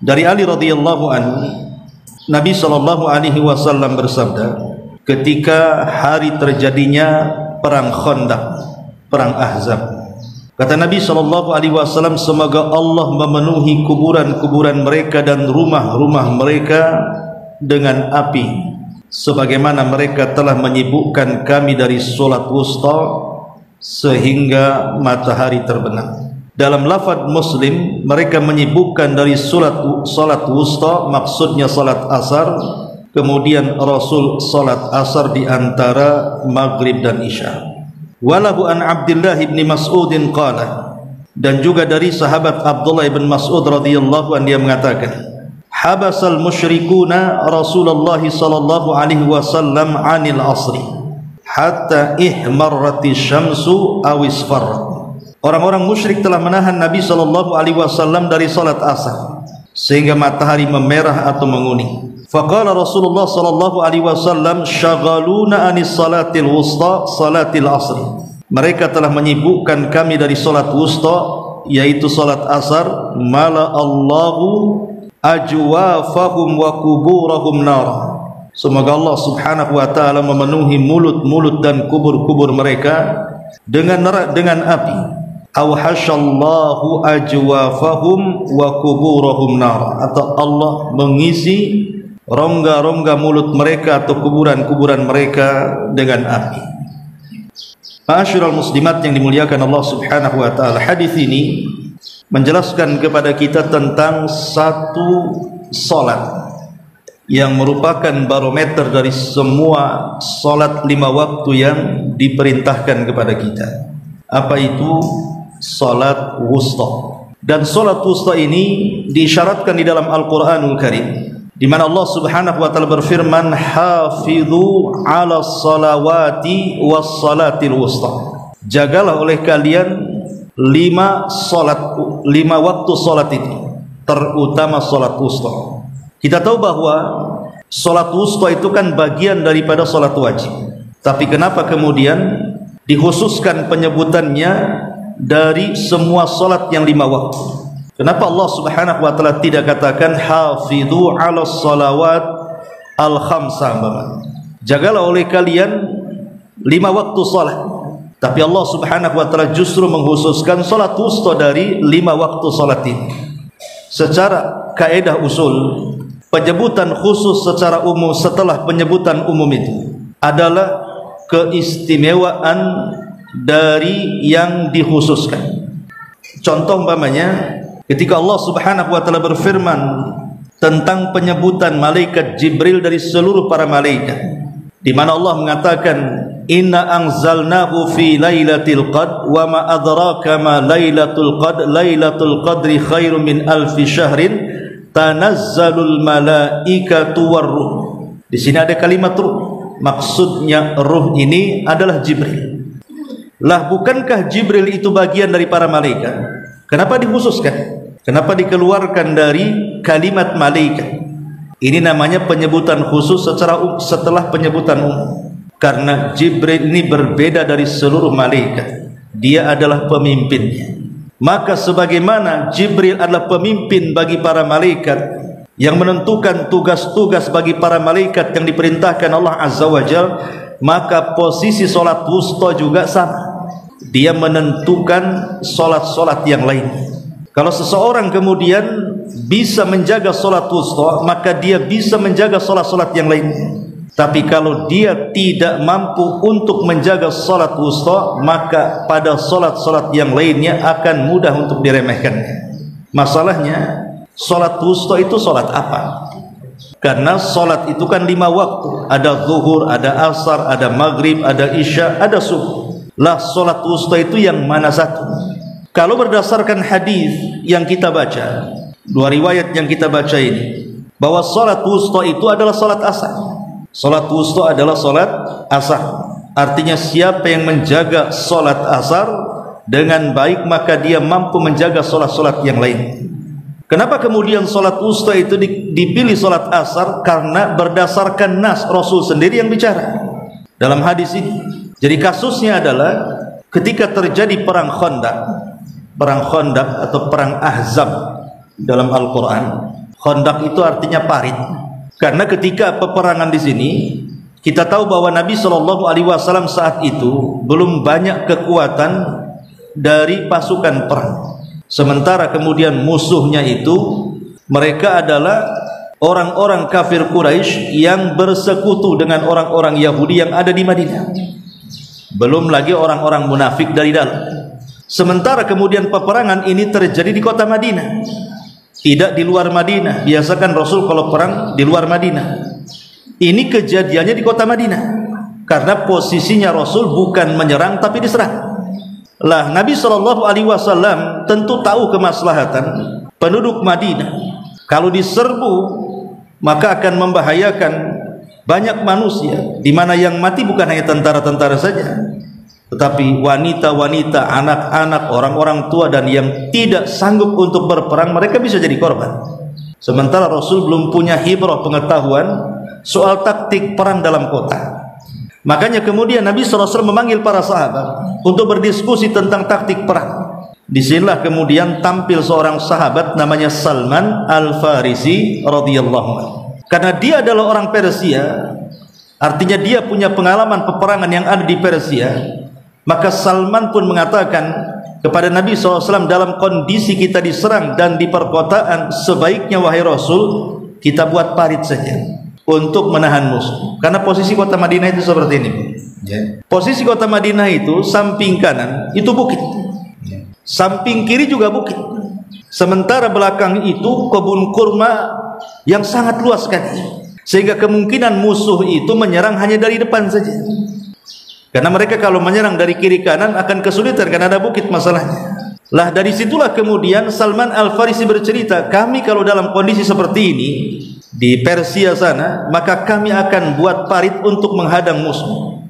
Dari Ali radhiyallahu anhu, Nabi sallallahu alaihi wasallam bersabda, ketika hari terjadinya perang Khandaq, perang Ahzab, kata Nabi sallallahu alaihi wasallam, semoga Allah memenuhi kuburan-kuburan mereka dan rumah-rumah mereka dengan api, sebagaimana mereka telah menyibukkan kami dari solat wusta sehingga matahari terbenam. Dalam lafaz Muslim, mereka menyibukkan dari solat wusta, maksudnya solat asar. Kemudian Rasul solat asar di antara maghrib dan isya. Walahu an Abdullah bin Mas'udin qala, dan juga dari sahabat Abdullah bin Mas'ud radhiyallahu anhu, dia mengatakan, habasal musyrikuna Rasulullah sallallahu alaihi wasallam 'anil asri hatta ihmarrati syamsu aw isfarrat. Orang-orang musyrik telah menahan Nabi sallallahu alaihi wasallam dari salat asar sehingga matahari memerah atau menguning. Faqala Rasulullah sallallahu alaihi wasallam, syaghaluna anis salatil wusta salatil asri. Mereka telah menyibukkan kami dari salat wusta, yaitu salat asar. Mala Allahu ajwafahum wa kuburahum nar. Semoga Allah subhanahu wa ta'ala memenuhi mulut-mulut dan kubur-kubur mereka dengan api. Aw hasyallahu ajwafahum wa kuburahum nar, atau Allah mengisi rongga-rongga mulut mereka atau kuburan-kuburan mereka dengan api. Ma'asyiral muslimat yang dimuliakan Allah subhanahu wa ta'ala, hadis ini menjelaskan kepada kita tentang satu salat yang merupakan barometer dari semua salat 5 waktu yang diperintahkan kepada kita. Apa itu? Salat wusta. Dan salat wusta ini diisyaratkan di dalam Al-Qur'anul Karim, di mana Allah subhanahu wa ta'ala berfirman, hafidhu ala salawati was salatil wusta. Jagalah oleh kalian 5 waktu salat itu, terutama salat wusta. Kita tahu bahwa salat wusta itu kan bagian daripada salat wajib. Tapi kenapa kemudian dikhususkan penyebutannya dari semua salat yang 5 waktu? Kenapa Allah subhanahu wa ta'ala tidak katakan hafidhu ala salawat al khamsa, jagalah oleh kalian 5 waktu salat? Tapi Allah subhanahu wa ta'ala justru mengkhususkan salat wusta dari 5 waktu salat ini. Secara kaedah usul, penyebutan khusus secara umum setelah penyebutan umum itu adalah keistimewaan dari yang dikhususkan. Contoh umpamanya, ketika Allah subhanahu wa ta'ala berfirman tentang penyebutan malaikat Jibril dari seluruh para malaikat, di mana Allah mengatakan, inna anzalnahu fi lailatul qadr wa ma adraka ma lailatul qadr lailatul qadri khairum min alfi syahrin tanazzalul malaikatu warruh. Di sini ada kalimat ruh, maksudnya ruh ini adalah Jibril. Lah, bukankah Jibril itu bagian dari para malaikat? Kenapa dikhususkan? Kenapa dikeluarkan dari kalimat malaikat? Ini namanya penyebutan khusus setelah penyebutan umum. Karena Jibril ini berbeda dari seluruh malaikat. Dia adalah pemimpinnya. Maka sebagaimana Jibril adalah pemimpin bagi para malaikat yang menentukan tugas-tugas bagi para malaikat yang diperintahkan Allah Azza wa Jalla, maka posisi salat wusta juga sama. Dia menentukan salat-salat yang lain. Kalau seseorang kemudian bisa menjaga salat wusta, maka dia bisa menjaga salat-salat yang lain. Tapi kalau dia tidak mampu untuk menjaga salat wusta, maka pada salat-salat yang lainnya akan mudah untuk diremehkannya. Masalahnya, salat wusta itu salat apa? Karena salat itu kan 5 waktu. Ada zuhur, ada asar, ada maghrib, ada isya, ada subuh. Lah, salat wusta itu yang mana satu? Kalau berdasarkan hadis yang kita baca, 2 riwayat yang kita baca ini, bahwa salat wusta itu adalah salat asar. Salat wusta adalah salat asar. Artinya siapa yang menjaga salat asar dengan baik, maka dia mampu menjaga salat-salat yang lain. Kenapa kemudian salat wusta itu dipilih salat asar? Karena berdasarkan nas, Rasul sendiri yang bicara dalam hadis ini. Jadi kasusnya adalah ketika terjadi perang Khandaq atau perang Ahzab dalam Al-Quran. Khandaq itu artinya parit. Karena ketika peperangan di sini, kita tahu bahwa Nabi SAW saat itu belum banyak kekuatan dari pasukan perang. Sementara kemudian musuhnya itu mereka adalah orang-orang kafir Quraisy yang bersekutu dengan orang-orang Yahudi yang ada di Madinah. Belum lagi orang-orang munafik dari dalam. Sementara kemudian peperangan ini terjadi di kota Madinah, tidak di luar Madinah. Biasakan Rasul kalau perang di luar Madinah. Ini kejadiannya di kota Madinah, karena posisinya Rasul bukan menyerang tapi diserang. Lah Nabi SAW tentu tahu kemaslahatan penduduk Madinah. Kalau diserbu maka akan membahayakan banyak manusia, di mana yang mati bukan hanya tentara-tentara saja, tetapi wanita-wanita, anak-anak, orang-orang tua dan yang tidak sanggup untuk berperang, mereka bisa jadi korban. Sementara Rasul belum punya hibrah, pengetahuan soal taktik perang dalam kota. Makanya kemudian Nabi SAW memanggil para sahabat untuk berdiskusi tentang taktik perang. Disinilah kemudian tampil seorang sahabat namanya Salman Al-Farisi radhiyallahu anhu. Karena dia adalah orang Persia, artinya dia punya pengalaman peperangan yang ada di Persia. Maka Salman pun mengatakan kepada Nabi SAW, dalam kondisi kita diserang dan di perkotaan, sebaiknya wahai Rasul, kita buat parit saja untuk menahan musuh. Karena posisi kota Madinah itu seperti ini. Posisi kota Madinah itu samping kanan itu bukit, samping kiri juga bukit. Sementara belakang itu kebun kurma yang sangat luas sekali, sehingga kemungkinan musuh itu menyerang hanya dari depan saja. Karena mereka kalau menyerang dari kiri kanan akan kesulitan karena ada bukit masalahnya. Lah dari situlah kemudian Salman Al-Farisi bercerita, kami kalau dalam kondisi seperti ini di Persia sana, maka kami akan buat parit untuk menghadang musuh.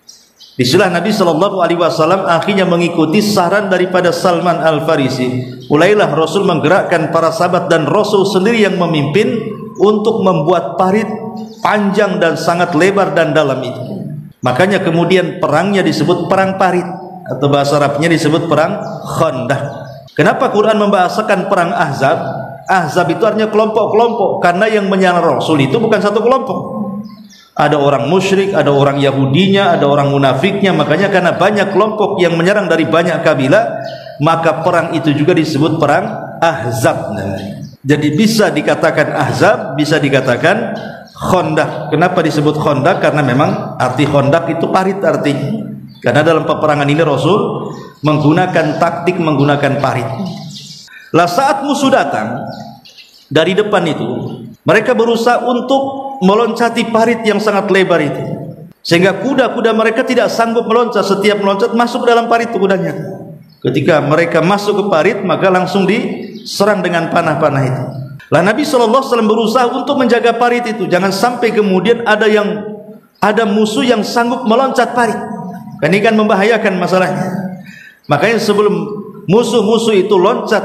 Disitulah Nabi SAW akhirnya mengikuti saran daripada Salman Al-Farisi. Mulailah Rasul menggerakkan para sahabat dan Rasul sendiri yang memimpin untuk membuat parit panjang dan sangat lebar dan dalam itu. Makanya kemudian perangnya disebut perang parit, atau bahasa Arabnya disebut perang Khandaq. Kenapa Quran membahasakan perang Ahzab? Ahzab itu artinya kelompok-kelompok, karena yang menyerang Rasul itu bukan satu kelompok. Ada orang musyrik, ada orang Yahudinya, ada orang munafiknya. Makanya karena banyak kelompok yang menyerang dari banyak kabilah, maka perang itu juga disebut perang Ahzab. Jadi bisa dikatakan Ahzab, bisa dikatakan Khandaq. Kenapa disebut Khandaq? Karena memang arti Khandaq itu parit artinya. Karena dalam peperangan ini Rasul menggunakan taktik menggunakan parit. Lah saat musuh datang dari depan itu, mereka berusaha untuk meloncati parit yang sangat lebar itu, sehingga kuda-kuda mereka tidak sanggup meloncat. Setiap meloncat masuk dalam parit itu kudanya. Ketika mereka masuk ke parit, maka langsung diserang dengan panah-panah itu. Lah Nabi SAW berusaha untuk menjaga parit itu, jangan sampai kemudian ada musuh yang sanggup meloncat parit. Ini kan membahayakan masalahnya. Makanya sebelum musuh-musuh itu loncat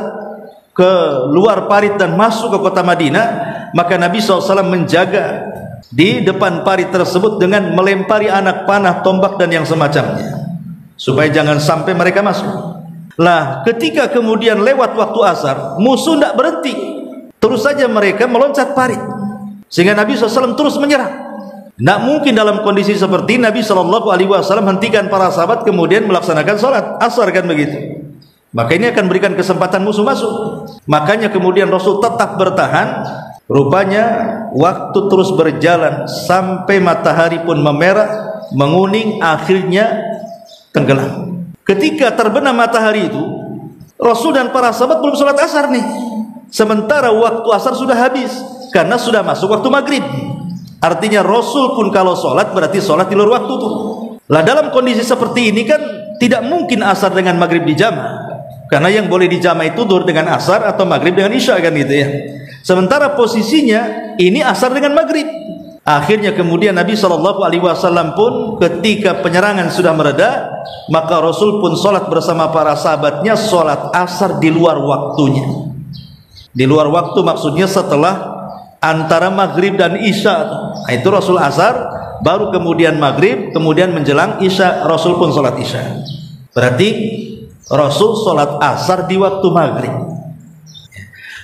ke luar parit dan masuk ke kota Madinah, maka Nabi SAW menjaga di depan parit tersebut dengan melempari anak panah, tombak dan yang semacamnya, supaya jangan sampai mereka masuk. Lah ketika kemudian lewat waktu asar, musuh tidak berhenti, terus saja mereka meloncat parit, sehingga Nabi SAW terus menyerang. Tidak mungkin dalam kondisi seperti Nabi SAW hentikan para sahabat kemudian melaksanakan sholat asar, kan begitu. Maka ini akan berikan kesempatan musuh masuk. Makanya kemudian Rasul tetap bertahan. Rupanya waktu terus berjalan sampai matahari pun memerah, menguning, akhirnya tenggelam. Ketika terbenam matahari itu, Rasul dan para sahabat belum sholat asar nih. Sementara waktu asar sudah habis, karena sudah masuk waktu maghrib. Artinya Rasul pun kalau sholat berarti sholat di luar waktu tuh. Lah dalam kondisi seperti ini kan tidak mungkin asar dengan maghrib dijama', karena yang boleh dijama' itu zuhur dengan asar atau maghrib dengan isya, kan gitu ya. Sementara posisinya ini asar dengan maghrib. Akhirnya kemudian Nabi SAW pun ketika penyerangan sudah mereda, maka Rasul pun sholat bersama para sahabatnya, sholat asar di luar waktunya. Di luar waktu maksudnya setelah antara maghrib dan isya. Nah, itu Rasul asar, baru kemudian maghrib, kemudian menjelang isya Rasul pun sholat isya. Berarti Rasul sholat asar di waktu maghrib.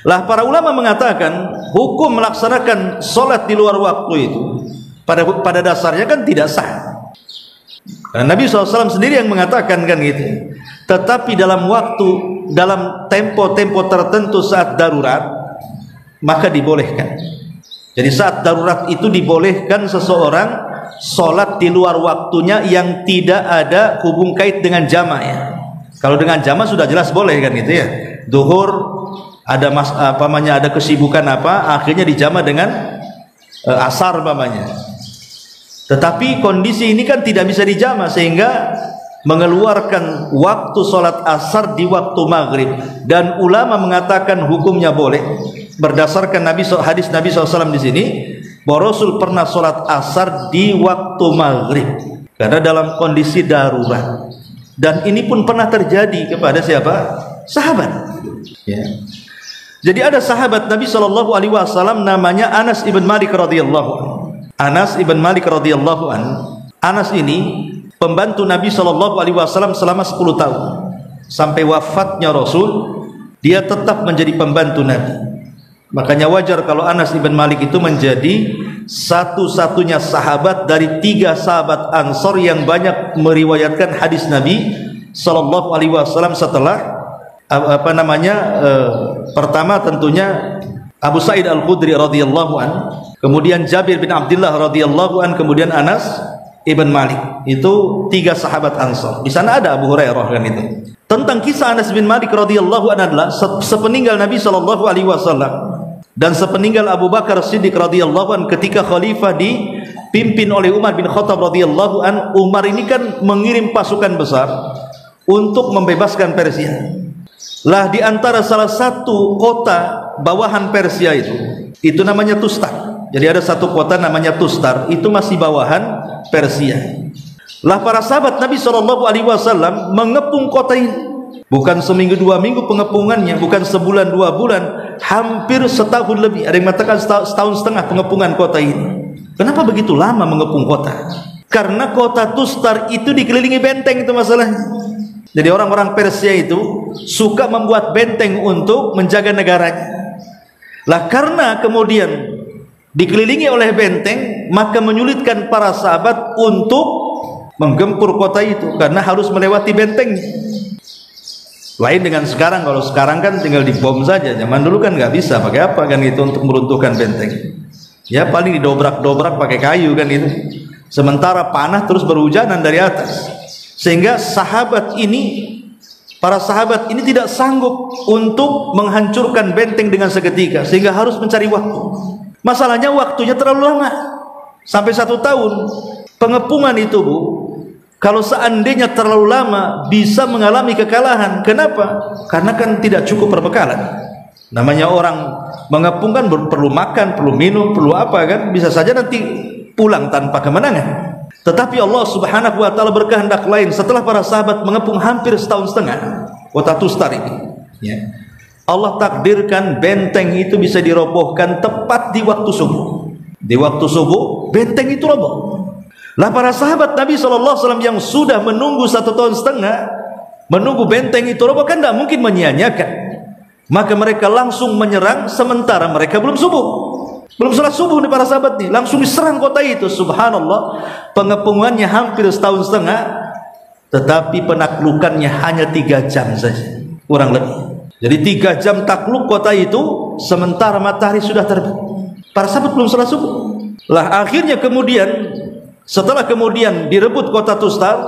Lah para ulama mengatakan hukum melaksanakan sholat di luar waktu itu pada dasarnya kan tidak sah. Karena Nabi SAW sendiri yang mengatakan kan gitu. Tetapi dalam tempo-tempo tertentu saat darurat maka dibolehkan. Jadi saat darurat itu dibolehkan seseorang sholat di luar waktunya yang tidak ada hubung kait dengan jamaah. Kalau dengan jamaah sudah jelas boleh kan gitu ya. Duhur ada ada kesibukan apa, akhirnya dijama dengan asar umpamanya. Tetapi kondisi ini kan tidak bisa dijama sehingga mengeluarkan waktu sholat asar di waktu maghrib, dan ulama mengatakan hukumnya boleh berdasarkan hadis Nabi SAW di sini bahwa Rasul pernah sholat asar di waktu maghrib karena dalam kondisi darurat, dan ini pun pernah terjadi kepada siapa? Sahabat ya. Jadi ada sahabat Nabi SAW namanya Anas ibn Malik radhiyallahu anhu. Anas ibn Malik radhiyallahu anhu. Anas ini pembantu Nabi SAW selama 10 tahun sampai wafatnya Rasul. Dia tetap menjadi pembantu Nabi. Makanya wajar kalau Anas ibn Malik itu menjadi satu-satunya sahabat dari 3 sahabat Ansor yang banyak meriwayatkan hadis Nabi SAW setelah pertama tentunya Abu Sa'id Al-Khudri radhiyallahu an, kemudian Jabir bin Abdullah radhiyallahu an, kemudian Anas ibn Malik. Itu 3 sahabat Ansor. Di sana ada Abu Hurairah kan itu. Tentang kisah Anas bin Malik radhiyallahu an adalah sepeninggal Nabi SAW dan sepeninggal Abu Bakar Siddiq radhiyallahu an ketika khalifah dipimpin oleh Umar bin Khattab radhiyallahu an. Umar ini kan mengirim pasukan besar untuk membebaskan Persia. Lah di antara salah satu kota bawahan Persia itu namanya Tustar. Jadi ada satu kota namanya Tustar, itu masih bawahan Persia. Lah para sahabat Nabi SAW mengepung kota ini. Bukan seminggu 2 minggu pengepungannya, bukan sebulan 2 bulan, hampir setahun lebih. Ada yang mengatakan setahun setengah pengepungan kota ini. Kenapa begitu lama mengepung kota? Karena kota Tustar itu dikelilingi benteng, itu masalahnya. Jadi orang-orang Persia itu suka membuat benteng untuk menjaga negaranya. Lah karena kemudian dikelilingi oleh benteng, maka menyulitkan para sahabat untuk menggempur kota itu karena harus melewati benteng. Lain dengan sekarang, kalau sekarang kan tinggal dibom saja. Zaman dulu kan nggak bisa, pakai apa kan itu untuk meruntuhkan benteng? Ya paling didobrak-dobrak pakai kayu kan itu. Sementara panah terus berhujanan dari atas. Sehingga para sahabat ini tidak sanggup untuk menghancurkan benteng dengan seketika, sehingga harus mencari waktu. Masalahnya waktunya terlalu lama, sampai 1 tahun. Pengepungan itu, Bu, kalau seandainya terlalu lama bisa mengalami kekalahan. Kenapa? Karena kan tidak cukup perbekalan. Namanya orang mengepung kan perlu makan, perlu minum, perlu apa kan? Bisa saja nanti pulang tanpa kemenangan. Tetapi Allah Subhanahu wa taala berkehendak lain. Setelah para sahabat mengepung hampir 1,5 tahun kota Tustar ini, ya, Allah takdirkan benteng itu bisa dirobohkan tepat di waktu subuh. Di waktu subuh benteng itu roboh. Lah para sahabat Nabi SAW yang sudah menunggu 1,5 tahun menunggu benteng itu roboh, kan tidak mungkin menyia-nyiakan. Maka mereka langsung menyerang sementara mereka belum subuh. Belum salat subuh nih para sahabat nih, langsung diserang kota itu. Subhanallah, pengepungannya hampir 1,5 tahun, tetapi penaklukannya hanya 3 jam saja, kurang lebih. Jadi 3 jam takluk kota itu, sementara matahari sudah terbit. Para sahabat belum salat subuh. Lah akhirnya setelah kemudian direbut kota Tustar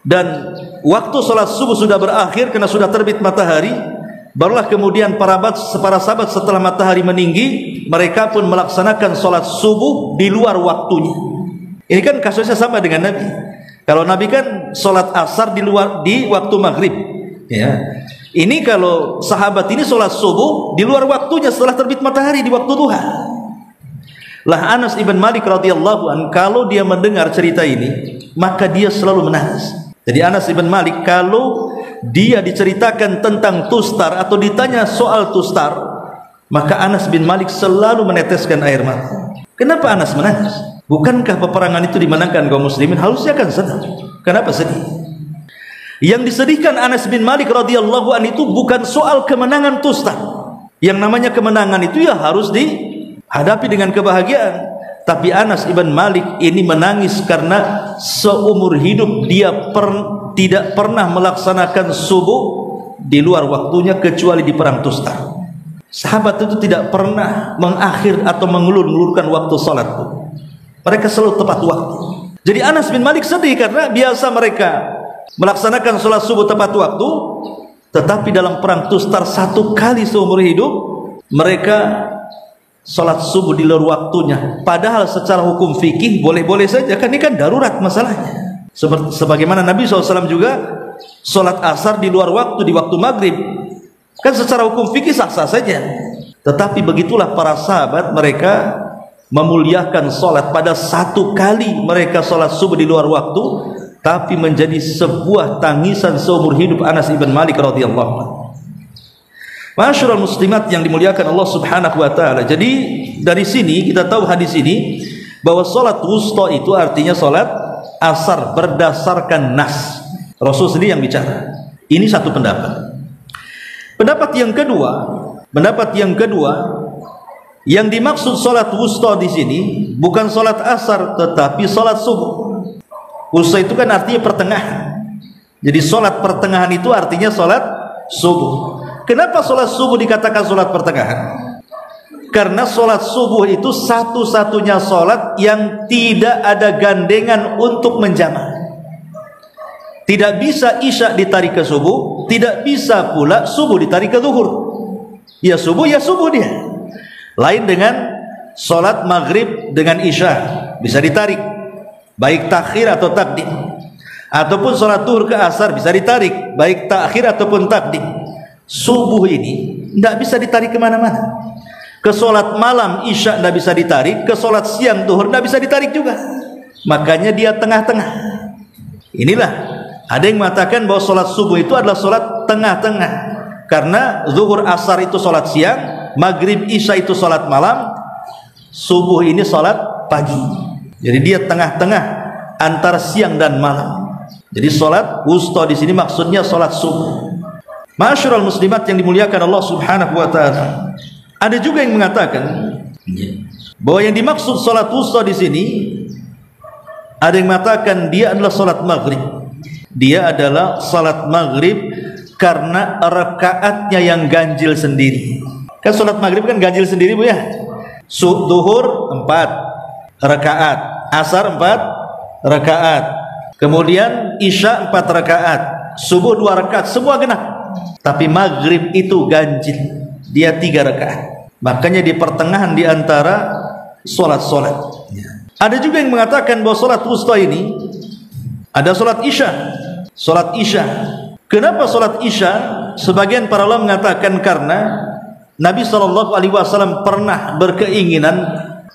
dan waktu salat subuh sudah berakhir karena sudah terbit matahari, barulah kemudian para sahabat setelah matahari meninggi, mereka pun melaksanakan sholat subuh di luar waktunya. Ini kan kasusnya sama dengan Nabi. Kalau Nabi kan sholat asar di waktu maghrib, ya. Ini kalau sahabat ini sholat subuh di luar waktunya setelah terbit matahari di waktu duha. Lah Anas ibn Malik radhiyallahu an, kalau dia mendengar cerita ini, maka dia selalu menangis. Jadi Anas ibn Malik kalau dia diceritakan tentang Tustar atau ditanya soal Tustar, maka Anas bin Malik selalu meneteskan air mata. Kenapa Anas menangis? Bukankah peperangan itu dimenangkan kaum muslimin? Harusnya kan senang. Kenapa sedih? Yang disedihkan Anas bin Malik radhiyallahu an itu bukan soal kemenangan Tustar, Yang namanya kemenangan itu ya harus dihadapi dengan kebahagiaan. Tapi Anas ibn Malik ini menangis karena seumur hidup dia tidak pernah melaksanakan subuh di luar waktunya kecuali di perang Tustar. Sahabat itu tidak pernah mengakhir atau mengulur-ulurkan waktu salat. Mereka selalu tepat waktu. Jadi Anas bin Malik sedih karena biasa mereka melaksanakan salat subuh tepat waktu, tetapi dalam perang Tustar satu kali seumur hidup mereka salat subuh di luar waktunya. Padahal secara hukum fikih boleh-boleh saja, kan ini kan darurat masalahnya. Sebagaimana Nabi SAW juga salat asar di luar waktu, di waktu maghrib, kan secara hukum fikih sah-sah saja. Tetapi begitulah para sahabat, mereka memuliakan salat. Pada satu kali mereka salat subuh di luar waktu, tapi menjadi sebuah tangisan seumur hidup Anas ibn Malik radhiyallahu anhu. Ma'asyiral muslimat yang dimuliakan Allah Subhanahu wa taala. Jadi dari sini kita tahu hadis ini bahwa salat wusta itu artinya salat asar berdasarkan nas. Rasul sendiri yang bicara. Ini satu pendapat. Pendapat yang kedua, yang dimaksud salat wusta di sini bukan salat asar tetapi salat subuh. Wusta itu kan artinya pertengahan. Jadi salat pertengahan itu artinya salat subuh. Kenapa salat subuh dikatakan salat pertengahan? Karena salat subuh itu satu-satunya salat yang tidak ada gandengan untuk menjamak. Tidak bisa isya ditarik ke subuh, tidak bisa pula subuh ditarik ke zuhur. Ya subuh dia. Lain dengan salat maghrib dengan isya, bisa ditarik, baik takhir atau takdim. Ataupun salat zuhur ke asar bisa ditarik, baik takhir ataupun takdim. Subuh ini tidak bisa ditarik kemana-mana. Ke salat malam isya tidak bisa ditarik, ke salat siang zuhur tidak bisa ditarik juga. Makanya dia tengah-tengah. Inilah ada yang mengatakan bahwa salat subuh itu adalah salat tengah-tengah, karena zuhur asar itu salat siang, maghrib isya itu salat malam, subuh ini salat pagi. Jadi dia tengah-tengah antara siang dan malam. Jadi salat wusta di sini maksudnya salat subuh. Ma'asyiral muslimat yang dimuliakan Allah Subhanahu wa taala. Ada juga yang mengatakan bahwa yang dimaksud salat wusta di sini, ada yang mengatakan dia adalah salat maghrib. Dia adalah salat maghrib karena rakaatnya yang ganjil sendiri. Kan salat maghrib kan ganjil sendiri, Bu ya. Zuhur 4 rakaat, asar 4 rakaat, kemudian isya 4 rakaat, subuh 2 rakaat, semua genap. Tapi maghrib itu ganjil, dia 3 rakaat. Makanya di pertengahan di antara solat-solat. Ada juga yang mengatakan bahwa solat wusta ini ada solat isya. Solat isya. Kenapa solat isya? Sebagian para ulama mengatakan karena Nabi SAW pernah berkeinginan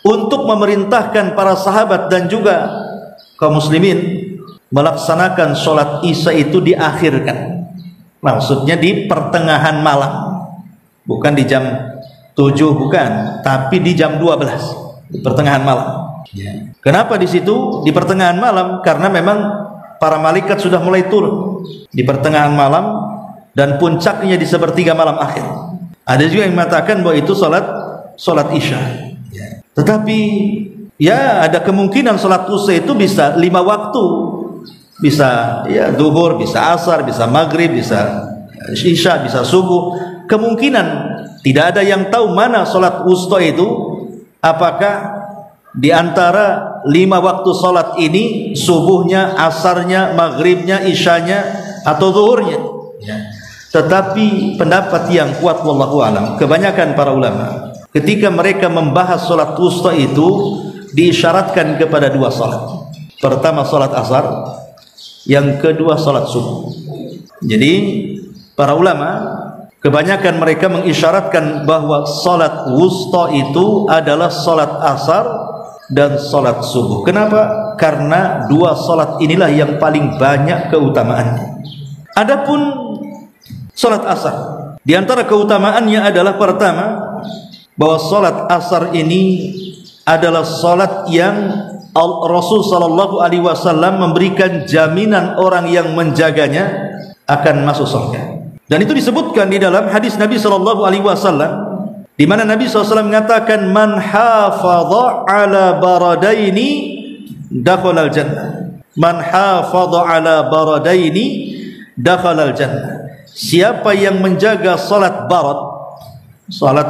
untuk memerintahkan para sahabat dan juga kaum muslimin melaksanakan solat isya itu diakhirkan. Maksudnya di pertengahan malam, bukan di jam 7, bukan, tapi di jam 12, di pertengahan malam. Kenapa di situ di pertengahan malam? Karena memang para malaikat sudah mulai turun di pertengahan malam dan puncaknya di sepertiga malam akhir. Ada juga yang mengatakan bahwa itu salat isya. Tetapi ya ada kemungkinan salat isya itu bisa 5 waktu. Bisa ya zuhur, bisa asar, bisa maghrib, bisa isya, bisa subuh. Kemungkinan tidak ada yang tahu mana salat wusta itu, apakah di antara 5 waktu salat ini subuhnya, asarnya, maghribnya, isyanya atau zuhurnya. Tetapi pendapat yang kuat wallahu alam, kebanyakan para ulama ketika mereka membahas salat wusta itu diisyaratkan kepada 2 salat. Pertama salat asar, yang kedua salat subuh. Jadi para ulama kebanyakan mereka mengisyaratkan bahwa salat wusta itu adalah salat asar dan salat subuh. Kenapa? Karena 2 salat inilah yang paling banyak keutamaannya. Adapun salat asar, di antara keutamaannya adalah pertama bahwa salat asar ini adalah salat yang Rasul sallallahu alaihi wasallam memberikan jaminan orang yang menjaganya akan masuk surga. Dan itu disebutkan di dalam hadis Nabi sallallahu alaihi wasallam di mana Nabi SAW mengatakan, man hafadha ala baradaini dakhalal jannah. Man hafadha ala baradaini dakhalal jannah. Siapa yang menjaga salat barad, salat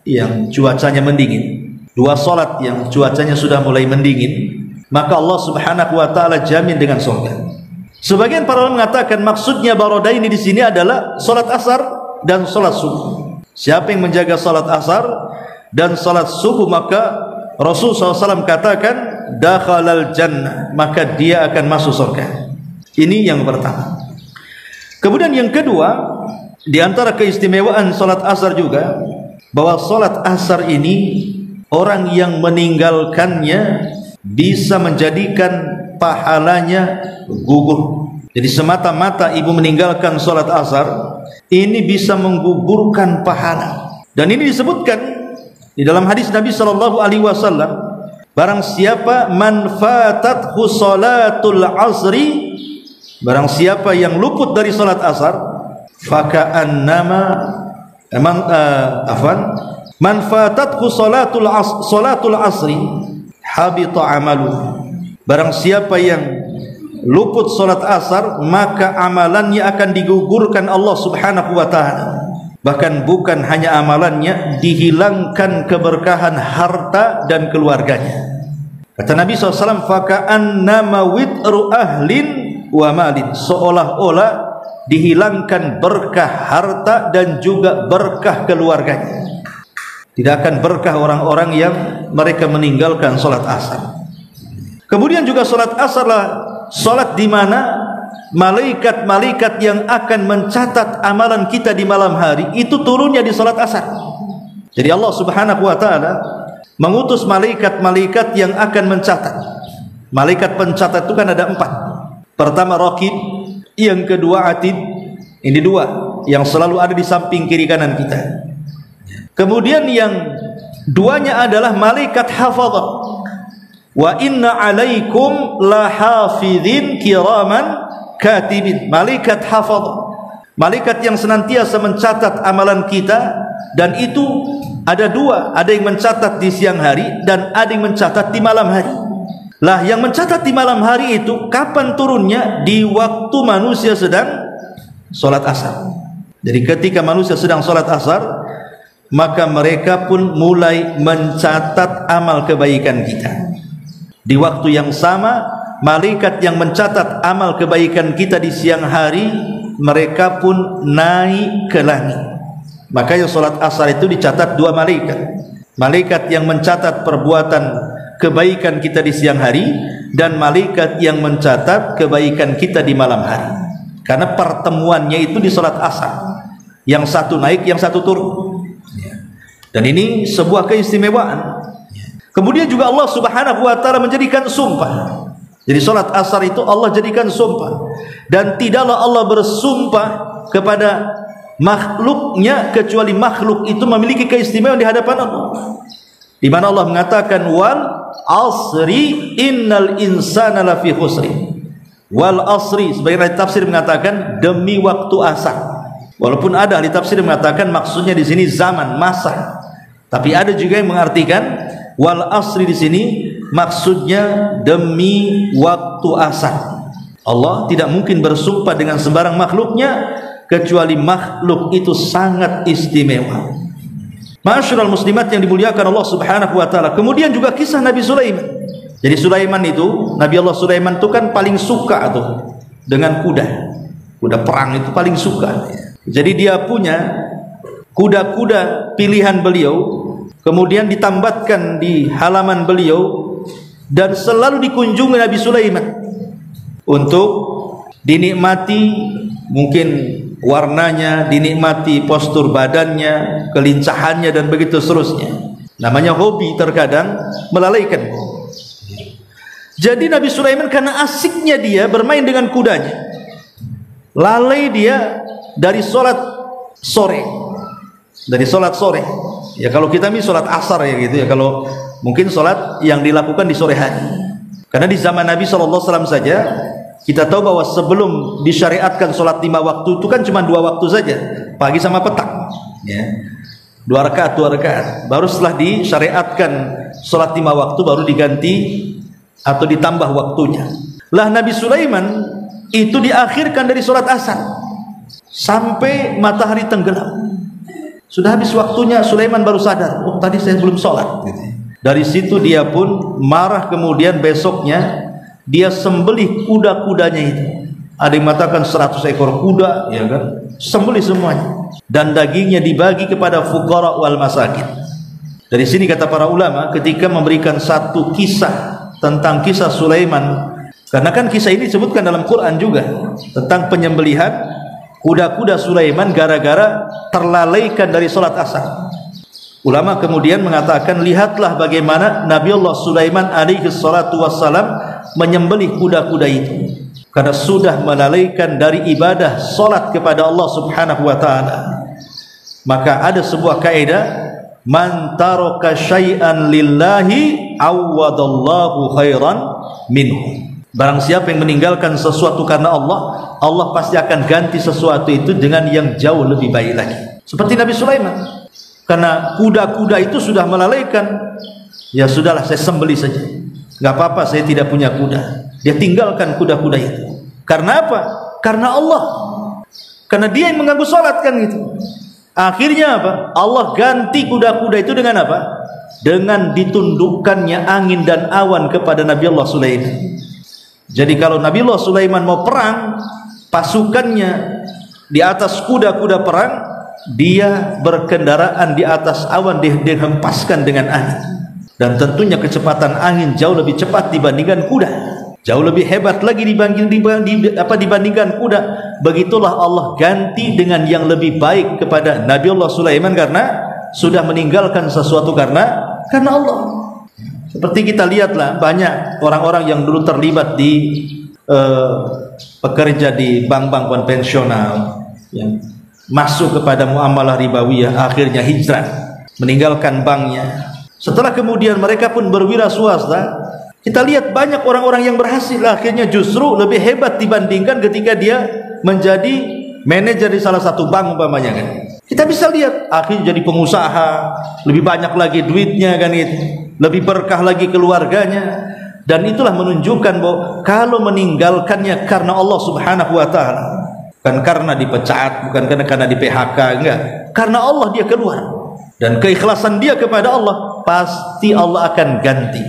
yang cuacanya mendingin, dua salat yang cuacanya sudah mulai mendingin, maka Allah Subhanahu wa taala jamin dengan surga. Sebagian para ulama mengatakan maksudnya baradaini di sini adalah salat asar dan salat subuh. Siapa yang menjaga salat asar dan salat subuh, maka Rasul SAW katakan dakhalal jannah, maka dia akan masuk surga. Ini yang pertama. Kemudian yang kedua, di antara keistimewaan salat asar juga, bahwa salat asar ini orang yang meninggalkannya bisa menjadikan pahalanya gugur. Jadi semata-mata ibu meninggalkan salat asar, ini bisa menggugurkan pahala. Dan ini disebutkan di dalam hadis Nabi SAW, barang siapa man fatathu salatul asri, barang siapa yang luput dari salat asar, faka'annama man fatathu salatul asri habita amaluhu. Barang siapa yang luput salat asar, maka amalannya akan digugurkan Allah Subhanahu wa taala. Bahkan bukan hanya amalannya, dihilangkan keberkahan harta dan keluarganya. Kata Nabi SAW, faka'annama witru ahlin wa malin, seolah-olah dihilangkan berkah harta dan juga berkah keluarganya. Tidak akan berkah orang-orang yang mereka meninggalkan salat asar. Kemudian juga salat asarlah salat di mana malaikat-malaikat yang akan mencatat amalan kita di malam hari itu turunnya di salat asar. Jadi Allah Subhanahu wa taala mengutus malaikat-malaikat yang akan mencatat. Malaikat pencatat itu kan ada 4. Pertama raqib, yang kedua atid. Ini 2 yang selalu ada di samping kiri kanan kita. Kemudian yang 2-nya adalah malaikat hafadhah. Wa inna alaikum lahafidhin kiraman katibin. Malaikat hafadh, malaikat yang senantiasa mencatat amalan kita. Dan itu ada 2, ada yang mencatat di siang hari dan ada yang mencatat di malam hari. Lah yang mencatat di malam hari itu kapan turunnya? Di waktu manusia sedang salat asar. Jadi ketika manusia sedang salat asar, maka mereka pun mulai mencatat amal kebaikan kita. Di waktu yang sama, malaikat yang mencatat amal kebaikan kita di siang hari, mereka pun naik ke langit. Makanya salat asar itu dicatat 2 malaikat. Malaikat yang mencatat perbuatan kebaikan kita di siang hari, dan malaikat yang mencatat kebaikan kita di malam hari. Karena pertemuannya itu di salat asar. Yang satu naik, yang satu turun. Dan ini sebuah keistimewaan. Kemudian juga Allah Subhanahu wa taala menjadikan sumpah. Jadi salat asar itu Allah jadikan sumpah. Dan tidaklah Allah bersumpah kepada makhluknya kecuali makhluk itu memiliki keistimewaan di hadapan Allah. Di mana Allah mengatakan wal asri innal insana lafi khusri. Wal asri, sebagian ahli tafsir mengatakan demi waktu asar. Walaupun ada ahli tafsir mengatakan maksudnya di sini zaman, masa. Tapi ada juga yang mengartikan wal asri di sini maksudnya demi waktu asar. Allah tidak mungkin bersumpah dengan sembarang makhluknya kecuali makhluk itu sangat istimewa. Ma'asyiral muslimat yang dimuliakan Allah Subhanahu wa taala. Kemudian juga kisah Nabi Sulaiman. Jadi Sulaiman itu, Nabi Allah Sulaiman itu kan paling suka tuh dengan kuda. Kuda perang itu paling suka. Jadi dia punya kuda-kuda pilihan beliau, kemudian ditambatkan di halaman beliau dan selalu dikunjungi Nabi Sulaiman untuk dinikmati, mungkin warnanya, dinikmati postur badannya, kelincahannya dan begitu seterusnya. Namanya hobi terkadang melalaikan. Jadi Nabi Sulaiman karena asiknya dia bermain dengan kudanya, lalai dia dari sholat sore. Dari sholat sore. Ya kalau kita ini sholat asar ya gitu ya. Kalau mungkin sholat yang dilakukan di sore hari. Karena di zaman Nabi SAW saja kita tahu bahwa sebelum disyariatkan sholat 5 waktu itu kan cuma 2 waktu saja, pagi sama petang. Ya. 2 rakaat, 2 rakaat. Baru setelah disyariatkan salat 5 waktu baru diganti atau ditambah waktunya. Lah Nabi Sulaiman itu diakhirkan dari salat asar sampai matahari tenggelam. Sudah habis waktunya, Sulaiman baru sadar, oh tadi saya belum salat. Dari situ dia pun marah, kemudian besoknya dia sembelih kuda-kudanya itu. Ada yang mengatakan 100 ekor kuda, ya kan? Sembelih semuanya. Dan dagingnya dibagi kepada fuqara wal masakin. Dari sini kata para ulama, ketika memberikan satu kisah tentang kisah Sulaiman, karena kan kisah ini disebutkan dalam Quran juga tentang penyembelihan kuda-kuda Sulaiman gara-gara terlalaikan dari salat asar. Ulama kemudian mengatakan, lihatlah bagaimana Nabi Allah Sulaiman alaihi salatu wassalam menyembelih kuda-kuda itu, karena sudah melalaikan dari ibadah salat kepada Allah Subhanahu wa taala. Maka ada sebuah kaidah, man taraka syai'an lillahi awadallahu khairan minhu. Barang siapa yang meninggalkan sesuatu karena Allah, Allah pasti akan ganti sesuatu itu dengan yang jauh lebih baik lagi. Seperti Nabi Sulaiman, karena kuda-kuda itu sudah melalaikan, ya sudahlah saya sembelih saja, nggak apa-apa saya tidak punya kuda. Dia tinggalkan kuda-kuda itu. Karena apa? Karena Allah. Karena dia yang mengganggu salat kan gitu. Akhirnya apa? Allah ganti kuda-kuda itu dengan apa? Dengan ditundukkannya angin dan awan kepada Nabi Allah Sulaiman. Jadi kalau Nabi Allah Sulaiman mau perang, pasukannya di atas kuda-kuda perang, dia berkendaraan di atas awan, dihempaskan dengan angin. Dan tentunya kecepatan angin jauh lebih cepat dibandingkan kuda, jauh lebih hebat lagi dibandingkan kuda. Begitulah Allah ganti dengan yang lebih baik kepada Nabi Allah Sulaiman, karena sudah meninggalkan sesuatu karena Allah. Seperti kita lihatlah banyak orang-orang yang dulu terlibat di pekerja di bank-bank konvensional yang masuk kepada muamalah ribawiyah, akhirnya hijrah meninggalkan banknya. Setelah kemudian mereka pun berwira swasta, kita lihat banyak orang-orang yang berhasil akhirnya justru lebih hebat dibandingkan ketika dia menjadi manajer di salah satu bank umpamanya kan. Kita bisa lihat akhirnya jadi pengusaha, lebih banyak lagi duitnya kan itu, lebih berkah lagi keluarganya. Dan itulah menunjukkan bahwa kalau meninggalkannya karena Allah Subhanahu wa taala, bukan karena dipecat, bukan karena di PHK, enggak, karena Allah dia keluar. Dan keikhlasan dia kepada Allah, pasti Allah akan ganti.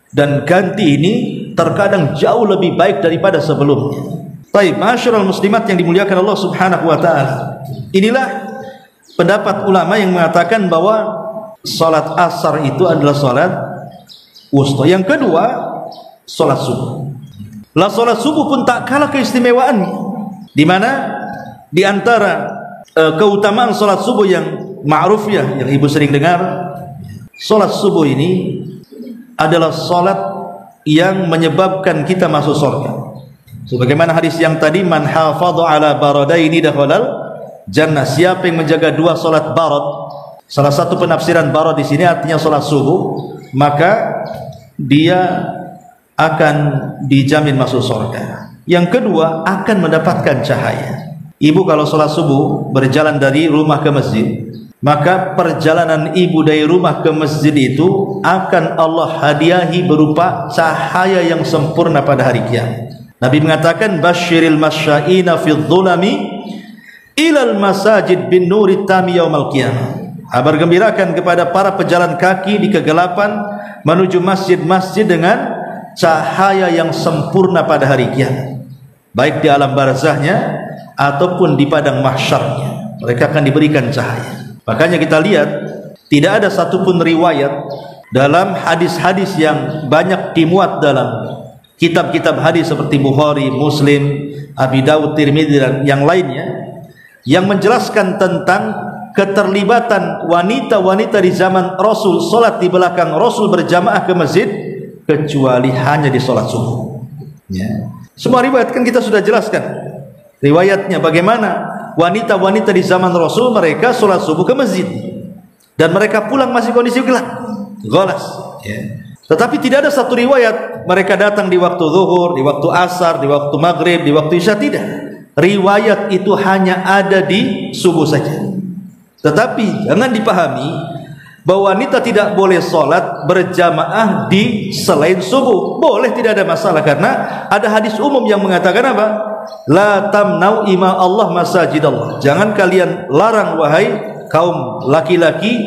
Dan ganti ini terkadang jauh lebih baik daripada sebelumnya. Baik, masyarul muslimat yang dimuliakan Allah Subhanahu wa taala. Inilah pendapat ulama yang mengatakan bahwa salat asar itu adalah salat wusta. Yang kedua, salat subuh. Lah salat subuh pun tak kalah keistimewaannya. Di mana di antara keutamaan salat subuh yang ma'ruf ya, yang ibu sering dengar, salat subuh ini adalah salat yang menyebabkan kita masuk surga. Sebagaimana hadis yang tadi, man hafadha ala baradaini dakhalal jannah. Siapa yang menjaga 2 salat barad, salah satu penafsiran barad di sini artinya salat subuh, maka dia akan dijamin masuk surga. Yang kedua, akan mendapatkan cahaya. Ibu kalau salat subuh berjalan dari rumah ke masjid, maka perjalanan ibu dari rumah ke masjid itu akan Allah hadiahi berupa cahaya yang sempurna pada hari kiamat. Nabi mengatakan, basyiril masya'ina fil dhulami ilal masajid bin nuri tami yaumal qiyamah. Kabar gembirakan kepada para pejalan kaki di kegelapan menuju masjid-masjid dengan cahaya yang sempurna pada hari kiamat, baik di alam barzahnya ataupun di padang mahsyarnya, mereka akan diberikan cahaya. Makanya kita lihat tidak ada satupun riwayat dalam hadis-hadis yang banyak dimuat dalam kitab-kitab hadis seperti Bukhari, Muslim, Abi Dawud, Tirmidzi dan yang lainnya yang menjelaskan tentang keterlibatan wanita-wanita di zaman Rasul salat di belakang Rasul berjamaah ke masjid, kecuali hanya di salat subuh. Ya. Semua riwayat kan kita sudah jelaskan riwayatnya bagaimana wanita-wanita di zaman Rasul mereka salat subuh ke masjid dan mereka pulang masih kondisi gelap, golas. Ya. Tetapi tidak ada satu riwayat mereka datang di waktu zuhur, di waktu asar, di waktu maghrib, di waktu isya, tidak. Riwayat itu hanya ada di subuh saja. Tetapi jangan dipahami bahwa wanita tidak boleh sholat berjamaah di selain subuh. Boleh, tidak ada masalah, karena ada hadis umum yang mengatakan apa? La tamnau ima Allah masajidallah. Jangan kalian larang wahai kaum laki-laki,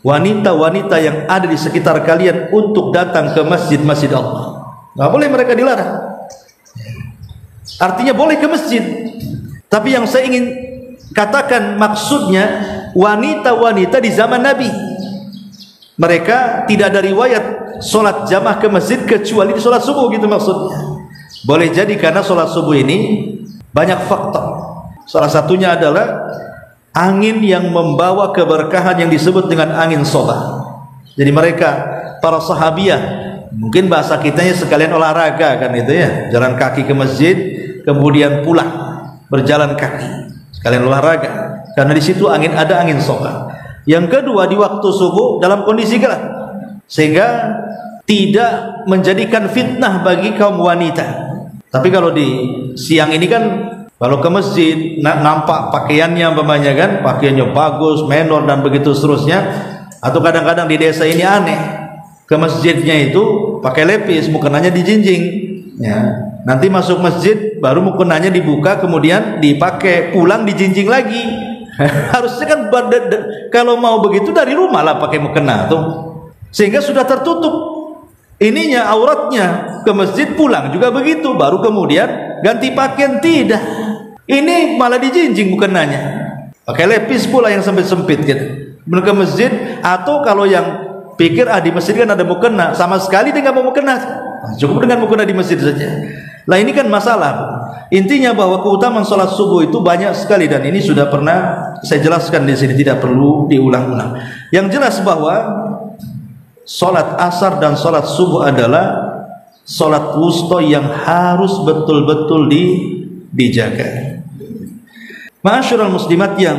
wanita-wanita yang ada di sekitar kalian untuk datang ke masjid-masjid Allah. Nggak boleh mereka dilarang. Artinya boleh ke masjid. Tapi yang saya ingin katakan maksudnya wanita-wanita di zaman Nabi, mereka tidak ada riwayat sholat jamaah ke masjid kecuali di sholat subuh, gitu maksudnya. Boleh jadi karena sholat subuh ini banyak faktor. Salah satunya adalah angin yang membawa keberkahan yang disebut dengan angin soba. Jadi mereka, para sahabiah, mungkin bahasa kitanya sekalian olahraga kan itu ya, jalan kaki ke masjid, kemudian pulang berjalan kaki, sekalian olahraga, karena di situ ada angin soba. Yang kedua, di waktu subuh dalam kondisi gelap, sehingga tidak menjadikan fitnah bagi kaum wanita. Tapi kalau di siang ini kan, kalau ke masjid nampak pakaiannya umpamanya kan, pakaiannya bagus, menor dan begitu seterusnya. Atau kadang-kadang di desa ini aneh, ke masjidnya itu pakai lepis, mukenanya dijinjing ya. Nanti masuk masjid baru mukenanya dibuka, kemudian dipakai, pulang dijinjing lagi. Harusnya kan kalau mau begitu dari rumah lah pakai mukena tuh, sehingga sudah tertutup ininya, auratnya. Ke masjid pulang juga begitu, baru kemudian ganti pakaian. Tidak, ini malah dijinjing mukenanya, pakai lepis pula yang sempit-sempit gitu. Belum ke masjid. Atau kalau yang pikir di masjid kan ada mukena, sama sekali dia nggak mau mukena, cukup dengan mukena di masjid saja. Lah ini kan masalah. Intinya bahwa keutamaan sholat subuh itu banyak sekali, dan ini sudah pernah saya jelaskan di sini, tidak perlu diulang-ulang. Yang jelas bahwa sholat asar dan sholat subuh adalah sholat wusta yang harus betul-betul dijaga. Ma'asyiral muslimat yang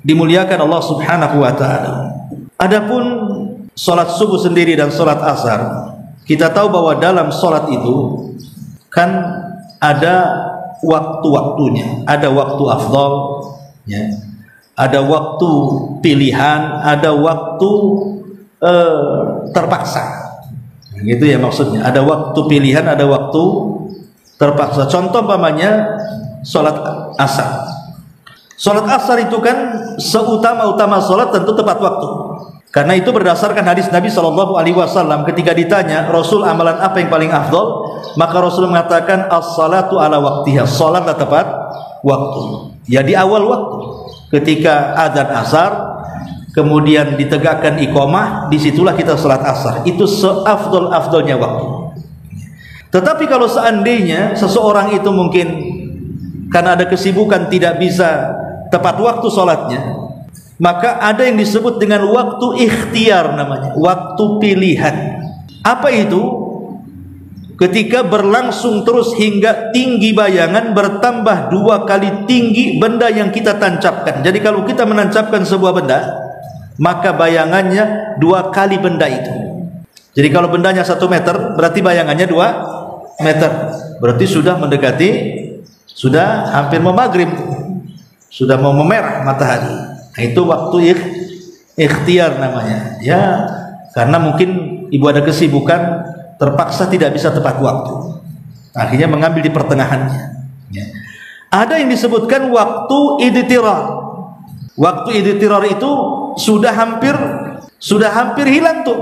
dimuliakan Allah Subhanahu wa taala. Adapun sholat subuh sendiri dan sholat asar, kita tahu bahwa dalam sholat itu kan ada waktu-waktunya, ada waktu afdal ya, ada waktu pilihan, ada waktu terpaksa, gitu ya maksudnya. Ada waktu pilihan, ada waktu terpaksa. Contoh umpamanya sholat asar. Sholat asar itu kan seutama-utama sholat tentu tepat waktu. Karena itu berdasarkan hadis Nabi SAW ketika ditanya, Rasul, amalan apa yang paling afdol? Maka Rasul mengatakan, as-salatu ala waktiha, sholatlah tepat waktu. Ya di awal waktu, ketika adzan asar, kemudian ditegakkan iqamah, disitulah kita sholat asar. Itu seafdol-afdolnya waktu. Tetapi kalau seandainya seseorang itu mungkin karena ada kesibukan tidak bisa tepat waktu sholatnya, maka ada yang disebut dengan waktu ikhtiar namanya, waktu pilihan. Apa itu? Ketika berlangsung terus hingga tinggi bayangan bertambah 2 kali tinggi benda yang kita tancapkan. Jadi kalau kita menancapkan sebuah benda, maka bayangannya 2 kali benda itu. Jadi kalau bendanya 1 meter, berarti bayangannya 2 meter. Berarti sudah mendekati, sudah hampir mau maghrib, sudah mau memerah matahari. Nah, itu waktu ikhtiar namanya ya, karena mungkin ibu ada kesibukan, terpaksa tidak bisa tepat waktu, akhirnya mengambil di pertengahannya ya. Ada yang disebutkan waktu idtirar. Waktu idtirar itu sudah hampir hilang tuh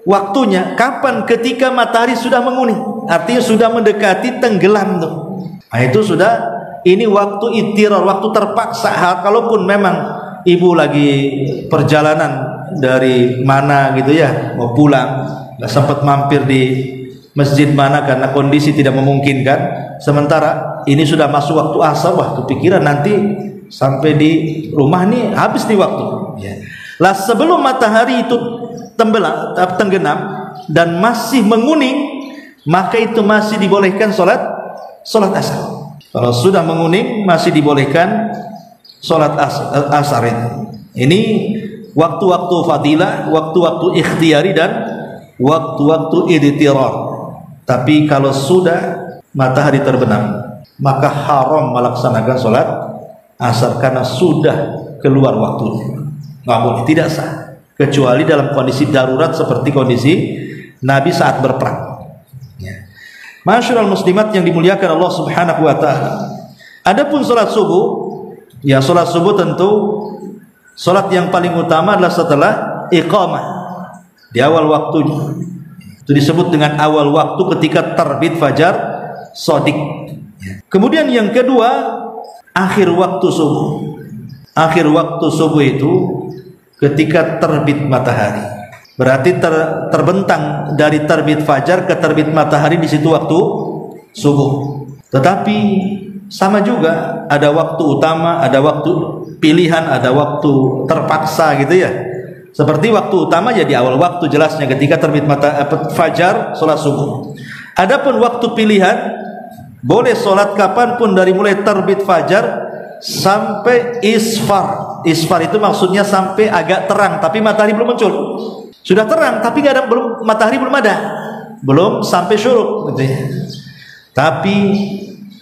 waktunya. Kapan? Ketika matahari sudah menguning, artinya sudah mendekati tenggelam tuh. Nah, itu sudah, ini waktu idtirar, waktu terpaksa. Kalaupun memang ibu lagi perjalanan dari mana gitu ya, mau pulang, nggak sempat mampir di masjid mana karena kondisi tidak memungkinkan, sementara ini sudah masuk waktu asar, wah kepikiran nanti sampai di rumah nih habis nih waktu ya. Lah sebelum matahari itu tenggelam dan masih menguning, maka itu masih dibolehkan sholat asar. Kalau sudah menguning masih dibolehkan sholat asar itu. Ini waktu-waktu fadilah, waktu-waktu ikhtiari dan waktu-waktu idtirar. Tapi kalau sudah matahari terbenam, maka haram melaksanakan sholat asar karena sudah keluar waktunya. nggak boleh, tidak sah, kecuali dalam kondisi darurat seperti kondisi Nabi saat berperang. Ya. Masyarul muslimat yang dimuliakan Allah Subhanahu wa taala. Adapun salat subuh, ya salat subuh tentu salat yang paling utama adalah setelah iqamah, di awal waktunya. Itu disebut dengan awal waktu ketika terbit fajar shadiq. Kemudian yang kedua, akhir waktu subuh. Akhir waktu subuh itu ketika terbit matahari. Berarti terbentang dari terbit fajar ke terbit matahari, di situ waktu subuh. Tetapi sama juga, ada waktu utama, ada waktu pilihan, ada waktu terpaksa gitu ya. Seperti waktu utama ya di awal waktu jelasnya ketika terbit fajar, sholat subuh. Adapun waktu pilihan, boleh sholat kapanpun dari mulai terbit fajar sampai isfar. Isfar itu maksudnya sampai agak terang tapi matahari belum muncul. Sudah terang tapi nggak ada, belum, matahari belum ada, belum sampai syuruk gitu ya. Tapi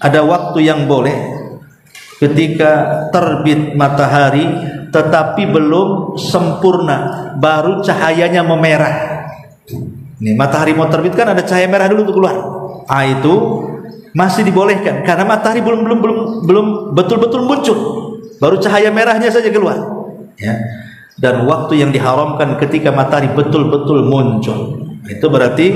ada waktu yang boleh ketika terbit matahari tetapi belum sempurna, baru cahayanya memerah. Nih matahari mau terbit kan ada cahaya merah dulu tuh keluar. Itu masih dibolehkan karena matahari belum betul-betul muncul, baru cahaya merahnya saja keluar ya. Dan waktu yang diharamkan ketika matahari betul-betul muncul, itu berarti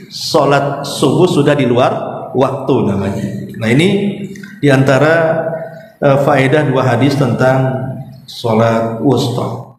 sholat subuh sudah di luar waktu namanya. Nah ini diantara faedah dua hadis tentang sholat wusta.